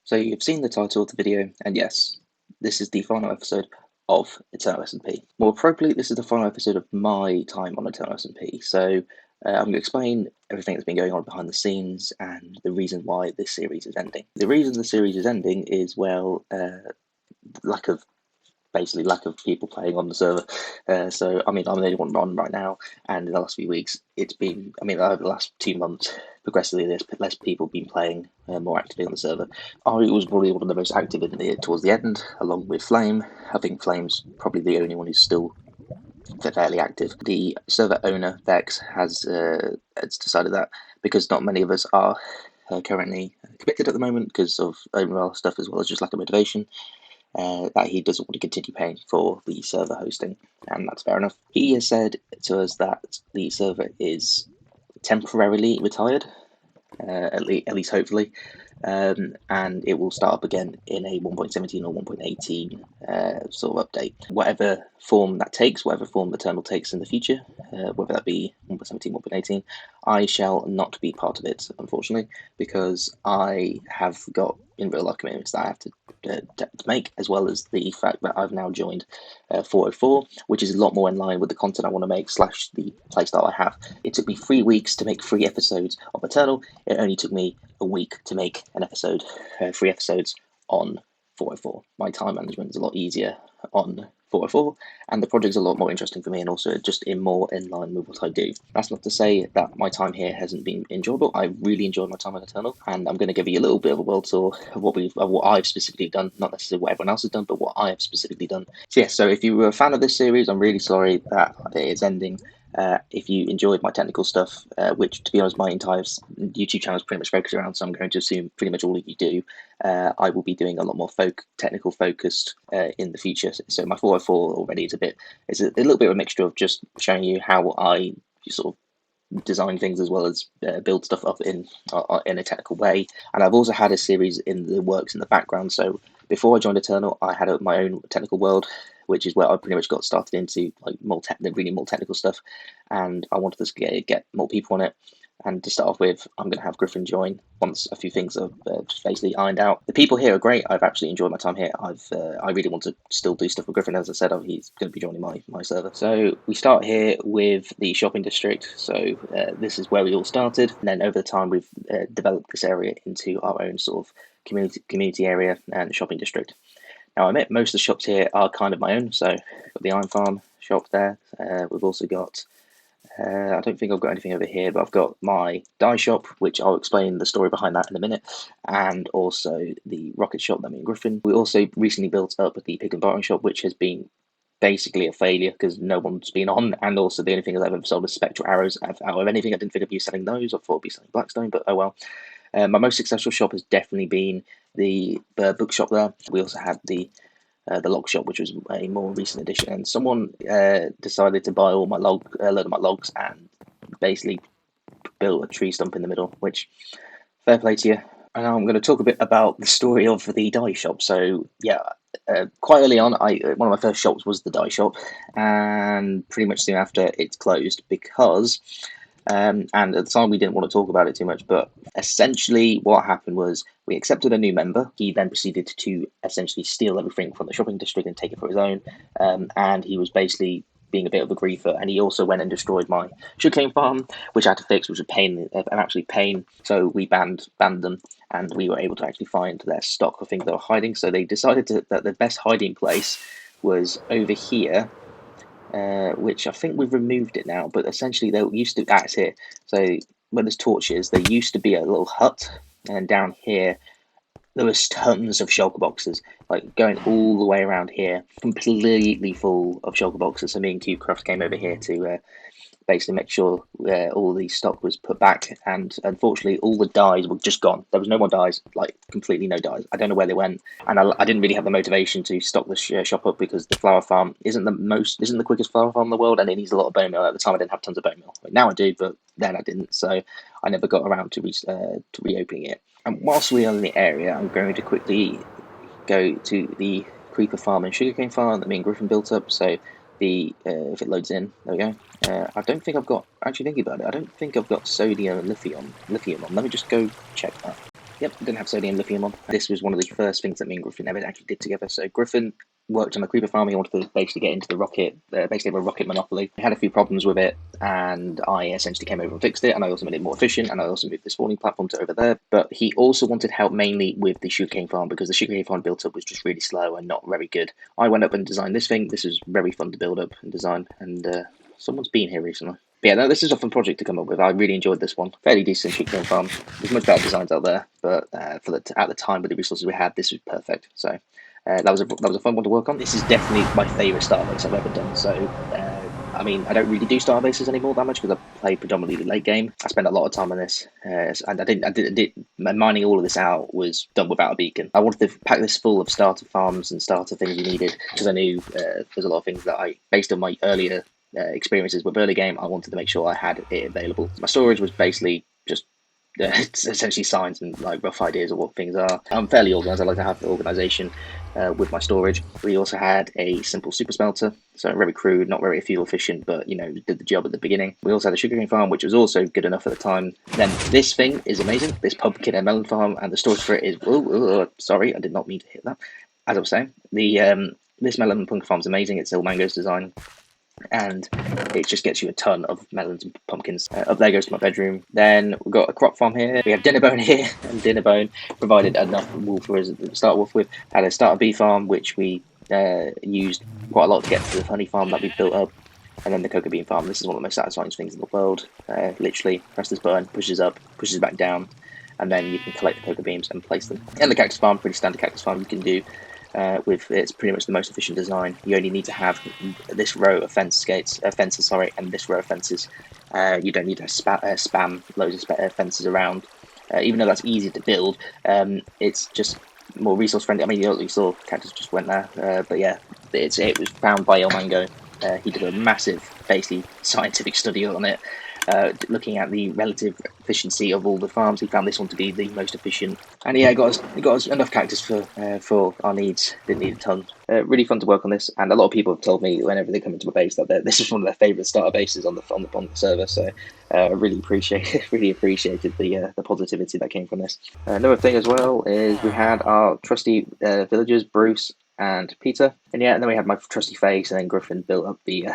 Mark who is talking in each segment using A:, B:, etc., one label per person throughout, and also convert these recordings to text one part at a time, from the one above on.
A: So you've seen the title of the video, and yes, this is the final episode of Eternal SMP. More appropriately, this is the final episode of my time on Eternal SMP. So I'm going to explain everything that's been going on behind the scenes and the reason why this series is ending. The reason the series is ending is, well, lack of people playing on the server. So, I mean, I'm the only one on right now, and in the last few weeks, it's been, over the last 2 months, progressively, there's less people been playing more actively on the server. Ari was probably one of the most active towards the end, along with Flame. I think Flame's probably the only one who's still fairly active. The server owner, Vex, has decided that because not many of us are currently committed at the moment because of overall stuff as well as just lack of motivation, that he doesn't want to continue paying for the server hosting, and that's fair enough. He has said to us that the server is temporarily retired, at least hopefully, and it will start up again in a 1.17 or 1.18 sort of update. Whatever form that takes, whatever form Eternal takes in the future, whether that be 1.17, 1.18, I shall not be part of it, unfortunately, because I have got in real life commitments that I have to make, as well as the fact that I've now joined 404, which is a lot more in line with the content I want to make / the playstyle I have. It took me 3 weeks to make 3 episodes of Eternal. It only took me a week to make an episode, 3 episodes on 404. My time management is a lot easier on 404, and the project's a lot more interesting for me, and also just more in line with what I do. That's not to say that my time here hasn't been enjoyable. I really enjoyed my time at Eternal, and I'm going to give you a little bit of a world tour of what I've specifically done, not necessarily what everyone else has done, but what I have specifically done. So yeah, so if you were a fan of this series, I'm really sorry that it is ending. If you enjoyed my technical stuff, which, to be honest, my entire YouTube channel is pretty much focused around, so I'm going to assume pretty much all of you do, I will be doing a lot more technical focused in the future. So my 404 already is a little bit of a mixture of just showing you how I sort of design things as well as build stuff up in a technical way. And I've also had a series in the works in the background. So before I joined Eternal, I had my own technical world, which is where I pretty much got started into like more technical stuff, and I wanted to get more people on it. And to start off with, I'm going to have Griffin join once a few things are just basically ironed out. The people here are great. I've actually enjoyed my time here. I really want to still do stuff with Griffin. As I said, he's going to be joining my server. So we start here with the shopping district. So this is where we all started. And then over the time, we've developed this area into our own sort of community area and shopping district. Now, I admit most of the shops here are kind of my own. So we've got the Iron Farm shop there. We've also got, I don't think I've got anything over here, but I've got my dye shop, which I'll explain the story behind that in a minute, and also the rocket shop that me and Griffin. We also recently built up the pig and barring shop, which has been basically a failure because no one's been on, and also the only thing I've ever sold is spectral arrows. Out of anything, I didn't think I'd be selling those. I thought I'd be selling Blackstone, but oh well. My most successful shop has definitely been the bookshop there. We also had the log shop, which was a more recent addition, and someone decided to buy all my load of my logs and basically built a tree stump in the middle, which, fair play to you. And now I'm going to talk a bit about the story of the dye shop. So yeah, quite early on, one of my first shops was the dye shop, and pretty much soon after it's closed because and at the time we didn't want to talk about it too much, but essentially what happened was we accepted a new member. He then proceeded to essentially steal everything from the shopping district and take it for his own, and he was basically being a bit of a griefer, and he also went and destroyed my sugarcane farm, which I had to fix, which was an absolute pain. So we banned them, and we were able to actually find their stock of things they were hiding. So they decided that the best hiding place was over here, which I think we've removed it now, but essentially there used to, that's here. So where there's torches, there used to be a little hut, and down here there was tons of shulker boxes, like going all the way around here, completely full of shulker boxes. So me and CubeCraft came over here to basically make sure all the stock was put back, and unfortunately all the dyes were just gone. There was no more dyes, like completely no dyes. I don't know where they went, and I didn't really have the motivation to stock the shop up because the flower farm isn't the quickest flower farm in the world, and it needs a lot of bone meal. At the time I didn't have tons of bone meal. Now I do, but then I didn't, so I never got around to reopening it. And whilst we're in the area, I'm going to quickly go to the creeper farm and sugarcane farm that me and Griffin built up. So if it loads in, there we go. I don't think I've got, actually thinking about it, I don't think I've got sodium and lithium on. Let me just go check that. Yep, didn't have sodium lithium on. This was one of the first things that me and Griffin ever actually did together. So Griffin worked on the creeper farm. He wanted to basically get into the rocket, basically have a rocket monopoly. He had a few problems with it, and I essentially came over and fixed it, and I also made it more efficient, and I also moved the spawning platform to over there. But he also wanted help mainly with the sugarcane farm, because the sugarcane farm built up was just really slow and not very good. I went up and designed this thing. This was very fun to build up and design, and someone's been here recently. But yeah, no, this is a fun project to come up with. I really enjoyed this one. Fairly decent sugarcane farm. There's much better designs out there, but at the time with the resources we had, this was perfect. So that was a fun one to work on. This is definitely my favourite starter base I've ever done. So I mean, I don't really do starter bases anymore that much because I play predominantly the late game. I spent a lot of time on this, and I did mining all of this out was done without a beacon. I wanted to pack this full of starter farms and starter things we needed because I knew there's a lot of things that based on my earlier experiences with early game, I wanted to make sure I had it available. My storage was basically just it's essentially signs and like rough ideas of what things are. I'm fairly organised. I like to have the organisation with my storage. We also had a simple super smelter, so very crude, not very fuel efficient, but you know, did the job at the beginning. We also had a sugarcane farm, which was also good enough at the time. Then this thing is amazing. This pumpkin and melon farm, and the storage for it is. Sorry, I did not mean to hit that. As I was saying, the this melon and pumpkin farm is amazing. It's Il Mango's design, and it just gets you a ton of melons and pumpkins. Up there goes to my bedroom. Then we've got a crop farm here. We have Dinnerbone here, and Dinnerbone provided enough wool for us to start off with. Had a starter bee farm, which we used quite a lot to get to the honey farm that we built up. And then the cocoa bean farm. This is one of the most satisfying things in the world. Literally, press this button, pushes up, pushes back down, and then you can collect the cocoa beans and place them. And the cactus farm, pretty standard cactus farm you can do. It's pretty much the most efficient design. You only need to have this row of fences, and this row of fences. You don't need to spam loads of fences around. Even though that's easy to build, it's just more resource friendly. I mean, you saw cactus just went there, but yeah, it was found by Il Mango. He did a massive, basically scientific study on it. Looking at the relative efficiency of all the farms, he found this one to be the most efficient. And yeah, it got us enough cactus for our needs. Didn't need a ton. Really fun to work on this, and a lot of people have told me whenever they come into my base that this is one of their favourite starter bases on the server. So I really appreciated the positivity that came from this. Another thing as well is we had our trusty villagers, Bruce and Peter, and then we had my trusty face, and then Griffin built up the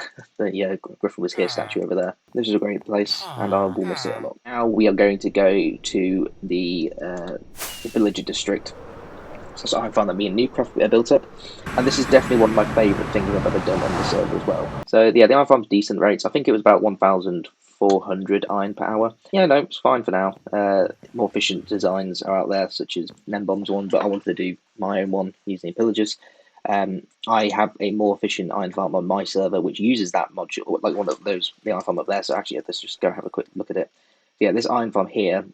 A: Griffin was here statue over there. This is a great place, and I will miss it a lot. Now we are going to go to the villager district. So I found that me and Newcroft built up, and this is definitely one of my favourite things I've ever done on the server as well. So yeah, the iron farm's decent rates. I think it was about 1,400 iron per hour. Yeah, no, it's fine for now. More efficient designs are out there, such as Nembomb's one, but I wanted to do my own one using pillagers. I have a more efficient iron farm on my server, which uses that module, like one of those, the iron farm up there. So actually, let's just go have a quick look at it. Yeah, this iron farm here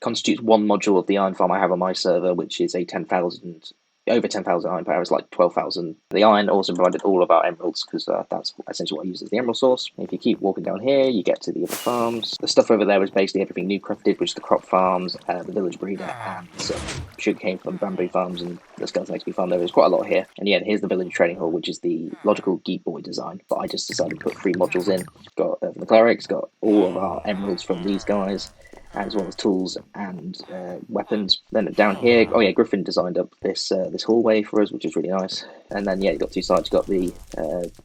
A: constitutes one module of the iron farm I have on my server, which is a 10,000, over 10,000 iron per hour. It's like 12,000. The iron also provided all of our emeralds, because that's essentially what I use as the emerald source. If you keep walking down here, you get to the other farms. The stuff over there is basically everything Newcroft did, which is the crop farms, the village breeder, and some sugarcane from bamboo farms, and the skeleton XP farm. There's quite a lot here. And yeah, here's the village training hall, which is the logical Geek Boy design, but I just decided to put 3 modules in. Got the clerics, got all of our emeralds from these guys, as well as tools and weapons. Then down here, oh yeah, Griffin designed up this hallway for us, which is really nice. And then yeah, you got 2 sides. You got the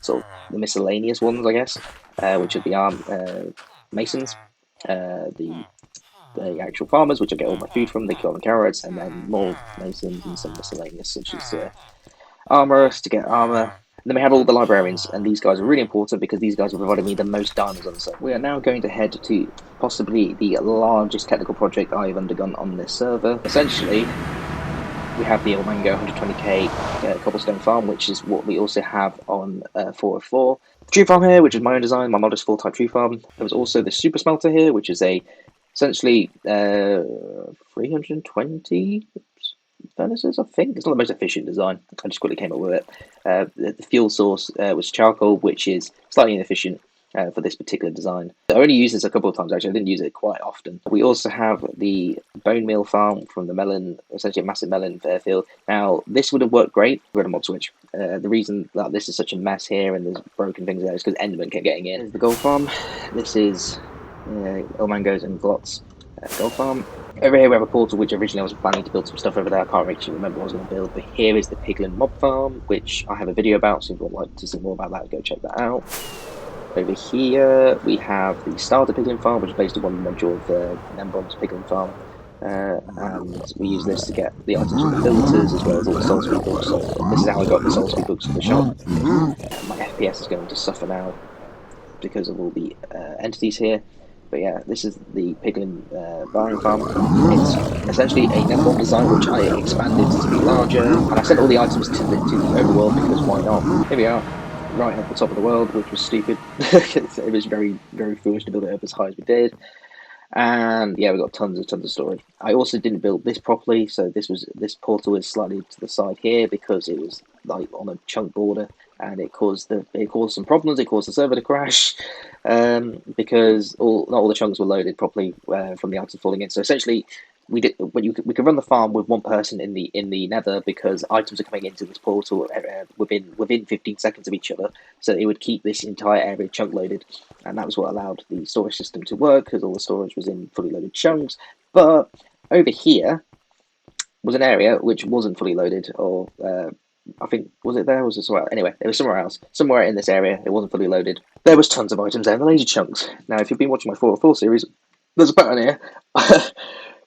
A: sort of the miscellaneous ones, I guess, which are the masons, the actual farmers, which I get all my food from. They grow the carrots, and then more masons and some miscellaneous, such as armorers to get armor. And then we have all the librarians, and these guys are really important because these guys have provided me the most diamonds on the server. We are now going to head to possibly the largest technical project I've undergone on this server. Essentially, we have the Il Mango 120k cobblestone farm, which is what we also have on 404. The tree farm here, which is my own design, my modest 4-type tree farm. There was also the super smelter here, which is essentially 320 furnaces, I think. It's not the most efficient design. I just quickly came up with it. The fuel source was charcoal, which is slightly inefficient for this particular design. I only used this a couple of times, actually. I didn't use it quite often. We also have the bone meal farm from the melon, essentially a massive melon field. Now, this would have worked great with a mod switch. The reason that this is such a mess here and there's broken things there is because Enderman kept getting in. There's the gold farm. This is Il Mango's and Glot's gold farm. Over here we have a portal, which originally I was planning to build some stuff over there. I can't actually remember what I was going to build, but here is the piglin mob farm, which I have a video about, so if you would like to see more about that, go check that out. Over here we have the starter piglin farm, which is basically one module of the Nembron's piglin farm. And we use this to get the items from the filters as well as all the soul speed books. So this is how I got the soul speed books for the shop. My FPS is going to suffer now because of all the entities here. But yeah, this is the piglin barring farm. It's essentially a Nembron design which I expanded to be larger, and I sent all the items to the overworld because why not? Here we are, right at the top of the world, which was stupid. It was very foolish to build it up as high as we did. And yeah, we got tons of storage. I also didn't build this properly, so this portal is slightly to the side here because it was like on a chunk border, and it caused some problems. It caused the server to crash because not all the chunks were loaded properly from the items falling in. So essentially, we could run the farm with one person in the nether because items are coming into this portal within 15 seconds of each other, so it would keep this entire area chunk loaded, and that was what allowed the storage system to work because all the storage was in fully loaded chunks. But over here was an area which wasn't fully loaded, or I think, was it there? Or was it somewhere? Anyway, it was somewhere else. Somewhere in this area, it wasn't fully loaded. There was tons of items there, the laser chunks. Now, if you've been watching my 404 series, there's a pattern here.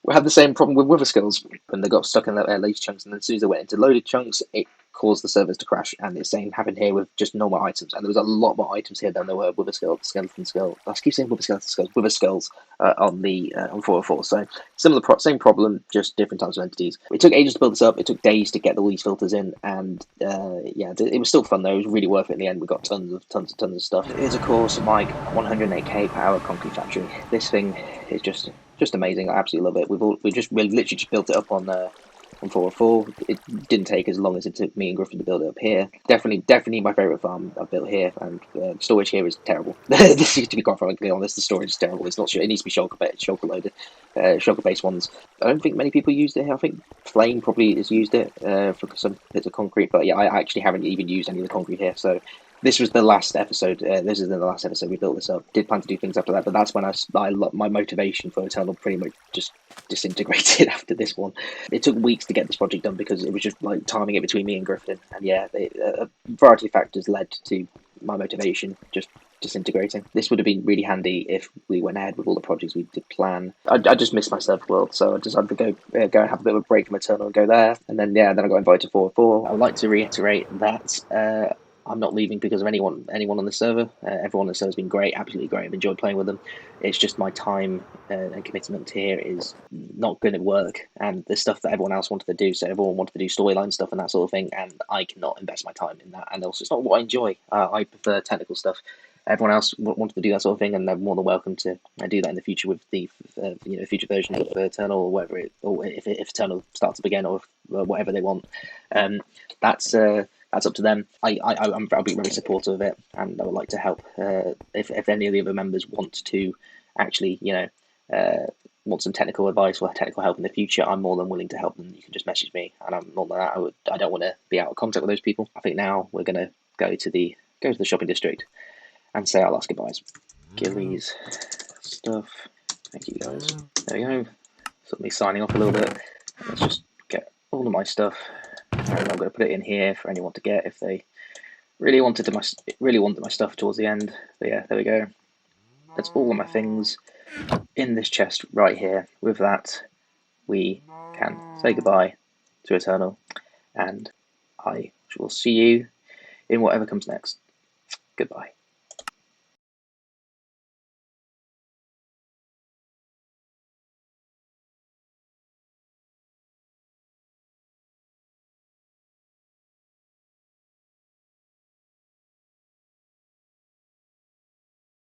A: We had the same problem with wither skulls when they got stuck in the laser chunks, and then as soon as they went into loaded chunks, it caused the servers to crash. And the same happened here with just normal items, and there was a lot more items here than there were wither skulls, skeleton skull. I keep saying wither skulls on 404. So same problem, just different types of entities. It took ages to build this up. It took days to get all these filters in, and yeah, it was still fun though. It was really worth it in the end. We got tons of stuff. Here's of course my 108k power concrete factory. This thing is just amazing. I absolutely love it. We literally just built it up on 404. It didn't take as long as it took me and Griffin to build it up here. Definitely my favourite farm I've built here, and storage here is terrible. To be quite frankly honest, the storage is terrible. It's not. It needs to be shulker loaded, shulker based ones. I don't think many people used it. I think Flame probably has used it for some bits of concrete, but yeah, I actually haven't even used any of the concrete here. So this was the last episode. This is the last episode we built this up. Did plan to do things after that, but that's when my motivation for Eternal pretty much just disintegrated after this one. It took weeks to get this project done because it was just like timing it between me and Griffin, and yeah, a variety of factors led to my motivation just disintegrating. This would have been really handy if we went ahead with all the projects we did plan. I just missed my server world, so I decided to go and have a bit of a break from Eternal and go there, and then I got invited to 404. I would like to reiterate that I'm not leaving because of anyone on the server. Everyone on the server has been great, absolutely great. I've enjoyed playing with them. It's just my time and commitment here is not going to work, and the stuff that everyone else wanted to do. So everyone wanted to do storyline stuff and that sort of thing, and I cannot invest my time in that. And also, it's not what I enjoy. I prefer technical stuff. Everyone else wanted to do that sort of thing, and they're more than welcome to do that in the future with the future versions of Eternal or whatever or if Eternal starts up again or whatever they want. That's up to them. I'll be very supportive of it, and I would like to help. If any of the other members want to actually, want some technical advice or technical help in the future, I'm more than willing to help them. You can just message me, and I'm more than that. I don't want to be out of contact with those people. I think now we're gonna go to the shopping district and say our last goodbyes. Gillies stuff. Thank you guys. There we go. So me signing off a little bit. Let's just get all of my stuff, and I'm going to put it in here for anyone to get if they really wanted my stuff towards the end. But yeah, there we go. That's all of my things in this chest right here. With that, we can say goodbye to Eternal, and I will see you in whatever comes next. Goodbye.